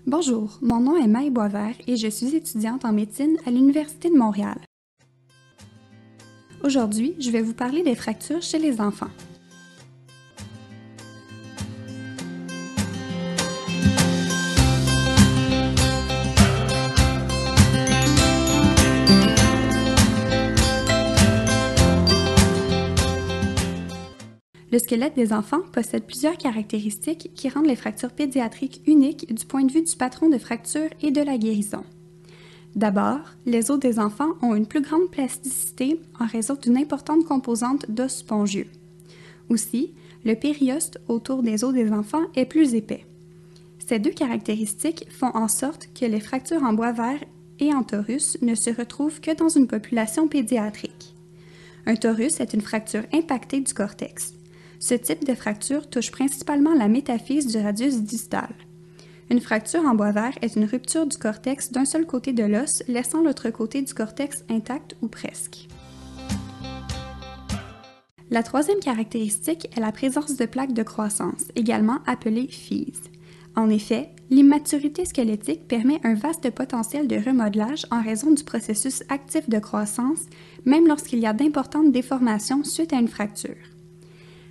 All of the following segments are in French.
Bonjour, mon nom est Maï Boisvert et je suis étudiante en médecine à l'Université de Montréal. Aujourd'hui, je vais vous parler des fractures chez les enfants. Le squelette des enfants possède plusieurs caractéristiques qui rendent les fractures pédiatriques uniques du point de vue du patron de fracture et de la guérison. D'abord, les os des enfants ont une plus grande plasticité en raison d'une importante composante d'os spongieux. Aussi, le périoste autour des os des enfants est plus épais. Ces deux caractéristiques font en sorte que les fractures en Boisvert et en torus ne se retrouvent que dans une population pédiatrique. Un torus est une fracture impactée du cortex. Ce type de fracture touche principalement la métaphyse du radius distal. Une fracture en Boisvert est une rupture du cortex d'un seul côté de l'os, laissant l'autre côté du cortex intact ou presque. La troisième caractéristique est la présence de plaques de croissance, également appelées physes. En effet, l'immaturité squelettique permet un vaste potentiel de remodelage en raison du processus actif de croissance, même lorsqu'il y a d'importantes déformations suite à une fracture.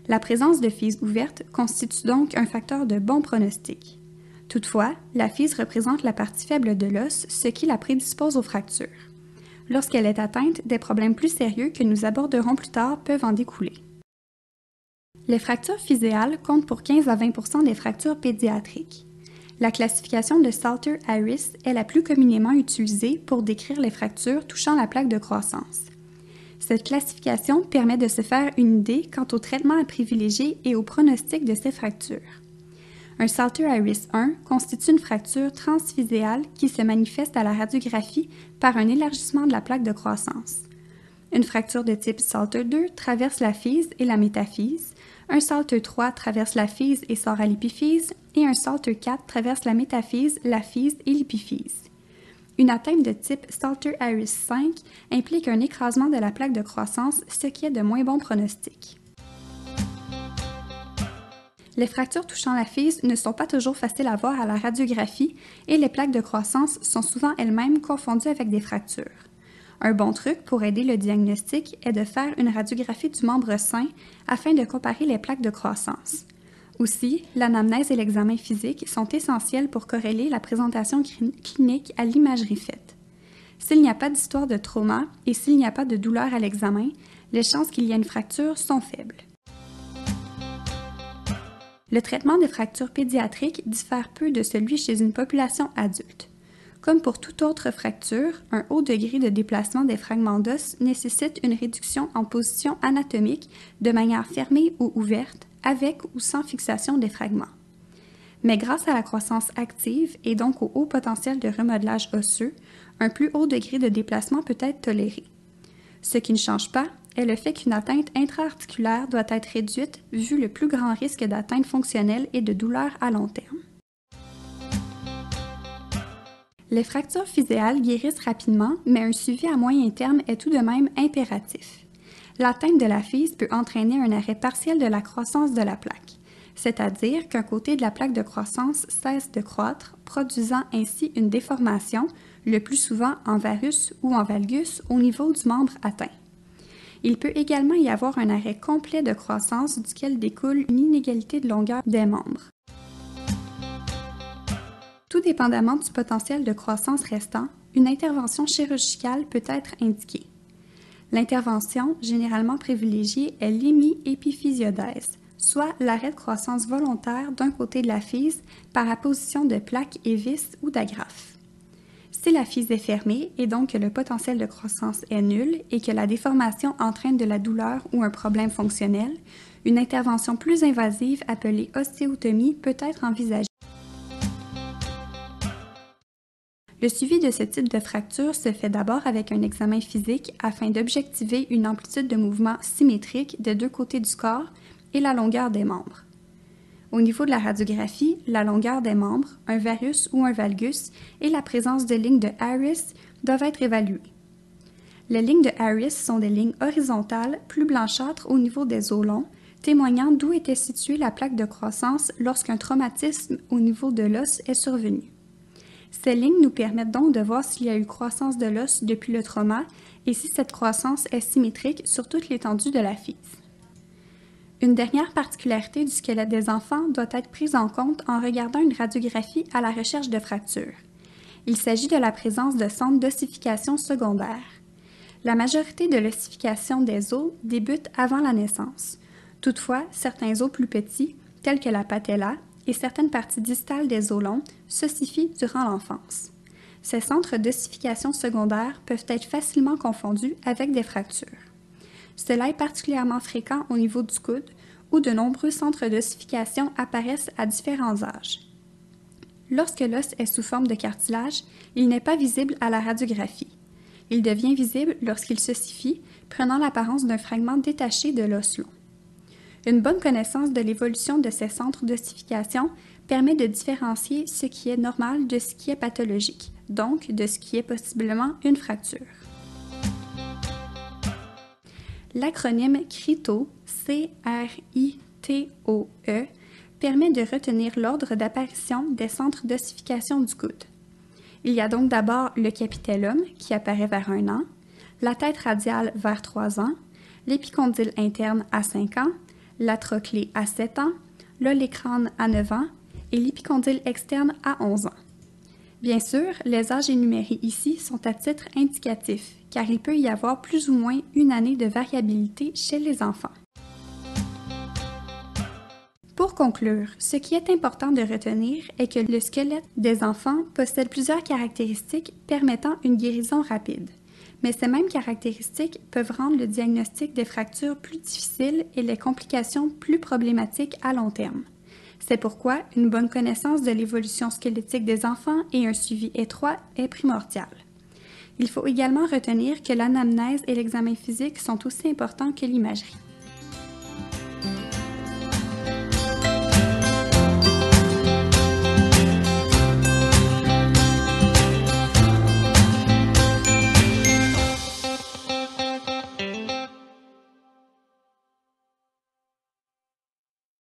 La présence de physes ouvertes constitue donc un facteur de bon pronostic. Toutefois, la physe représente la partie faible de l'os, ce qui la prédispose aux fractures. Lorsqu'elle est atteinte, des problèmes plus sérieux que nous aborderons plus tard peuvent en découler. Les fractures physéales comptent pour 15 à 20 % des fractures pédiatriques. La classification de Salter-Harris est la plus communément utilisée pour décrire les fractures touchant la plaque de croissance. Cette classification permet de se faire une idée quant au traitement à privilégier et au pronostic de ces fractures. Un Salter-Harris 1 constitue une fracture transphyséale qui se manifeste à la radiographie par un élargissement de la plaque de croissance. Une fracture de type Salter 2 traverse la physe et la métaphyse, un Salter 3 traverse la physe et sort à l'épiphyse, et un Salter 4 traverse la métaphyse, la physe et l'épiphyse. Une atteinte de type Salter-Harris 5 implique un écrasement de la plaque de croissance, ce qui est de moins bon pronostic. Les fractures touchant la physe ne sont pas toujours faciles à voir à la radiographie et les plaques de croissance sont souvent elles-mêmes confondues avec des fractures. Un bon truc pour aider le diagnostic est de faire une radiographie du membre sain afin de comparer les plaques de croissance. Aussi, l'anamnèse et l'examen physique sont essentiels pour corréler la présentation clinique à l'imagerie faite. S'il n'y a pas d'histoire de trauma et s'il n'y a pas de douleur à l'examen, les chances qu'il y ait une fracture sont faibles. Le traitement des fractures pédiatriques diffère peu de celui chez une population adulte. Comme pour toute autre fracture, un haut degré de déplacement des fragments d'os nécessite une réduction en position anatomique de manière fermée ou ouverte, avec ou sans fixation des fragments. Mais grâce à la croissance active et donc au haut potentiel de remodelage osseux, un plus haut degré de déplacement peut être toléré. Ce qui ne change pas est le fait qu'une atteinte intra-articulaire doit être réduite vu le plus grand risque d'atteinte fonctionnelle et de douleur à long terme. Les fractures physéales guérissent rapidement, mais un suivi à moyen terme est tout de même impératif. L'atteinte de la physe peut entraîner un arrêt partiel de la croissance de la plaque, c'est-à-dire qu'un côté de la plaque de croissance cesse de croître, produisant ainsi une déformation, le plus souvent en varus ou en valgus, au niveau du membre atteint. Il peut également y avoir un arrêt complet de croissance duquel découle une inégalité de longueur des membres. Tout dépendamment du potentiel de croissance restant, une intervention chirurgicale peut être indiquée. L'intervention généralement privilégiée est l'hémiépiphysiodèse, soit l'arrêt de croissance volontaire d'un côté de la physe par apposition de plaques et vis ou d'agrafes. Si la physe est fermée et donc que le potentiel de croissance est nul et que la déformation entraîne de la douleur ou un problème fonctionnel, une intervention plus invasive appelée ostéotomie peut être envisagée. Le suivi de ce type de fracture se fait d'abord avec un examen physique afin d'objectiver une amplitude de mouvement symétrique des deux côtés du corps et la longueur des membres. Au niveau de la radiographie, la longueur des membres, un varus ou un valgus et la présence de lignes de Harris doivent être évaluées. Les lignes de Harris sont des lignes horizontales plus blanchâtres au niveau des os longs, témoignant d'où était située la plaque de croissance lorsqu'un traumatisme au niveau de l'os est survenu. Ces lignes nous permettent donc de voir s'il y a eu croissance de l'os depuis le trauma et si cette croissance est symétrique sur toute l'étendue de la FISE. Une dernière particularité du squelette des enfants doit être prise en compte en regardant une radiographie à la recherche de fractures. Il s'agit de la présence de centres d'ossification secondaire. La majorité de l'ossification des os débute avant la naissance. Toutefois, certains os plus petits, tels que la patella, et certaines parties distales des os longs s'ossifient durant l'enfance. Ces centres d'ossification secondaire peuvent être facilement confondus avec des fractures. Cela est particulièrement fréquent au niveau du coude, où de nombreux centres d'ossification apparaissent à différents âges. Lorsque l'os est sous forme de cartilage, il n'est pas visible à la radiographie. Il devient visible lorsqu'il s'ossifie, prenant l'apparence d'un fragment détaché de l'os long. Une bonne connaissance de l'évolution de ces centres d'ossification permet de différencier ce qui est normal de ce qui est pathologique, donc de ce qui est possiblement une fracture. L'acronyme CRITO, C-R-I-T-O-E, permet de retenir l'ordre d'apparition des centres d'ossification du coude. Il y a donc d'abord le capitellum qui apparaît vers 1 an, la tête radiale vers 3 ans, l'épicondyle interne à 5 ans, la trochlée à 7 ans, l'olécrâne à 9 ans et l'épicondyle externe à 11 ans. Bien sûr, les âges énumérés ici sont à titre indicatif, car il peut y avoir plus ou moins une année de variabilité chez les enfants. Pour conclure, ce qui est important de retenir est que le squelette des enfants possède plusieurs caractéristiques permettant une guérison rapide. Mais ces mêmes caractéristiques peuvent rendre le diagnostic des fractures plus difficile et les complications plus problématiques à long terme. C'est pourquoi une bonne connaissance de l'évolution squelettique des enfants et un suivi étroit est primordial. Il faut également retenir que l'anamnèse et l'examen physique sont aussi importants que l'imagerie.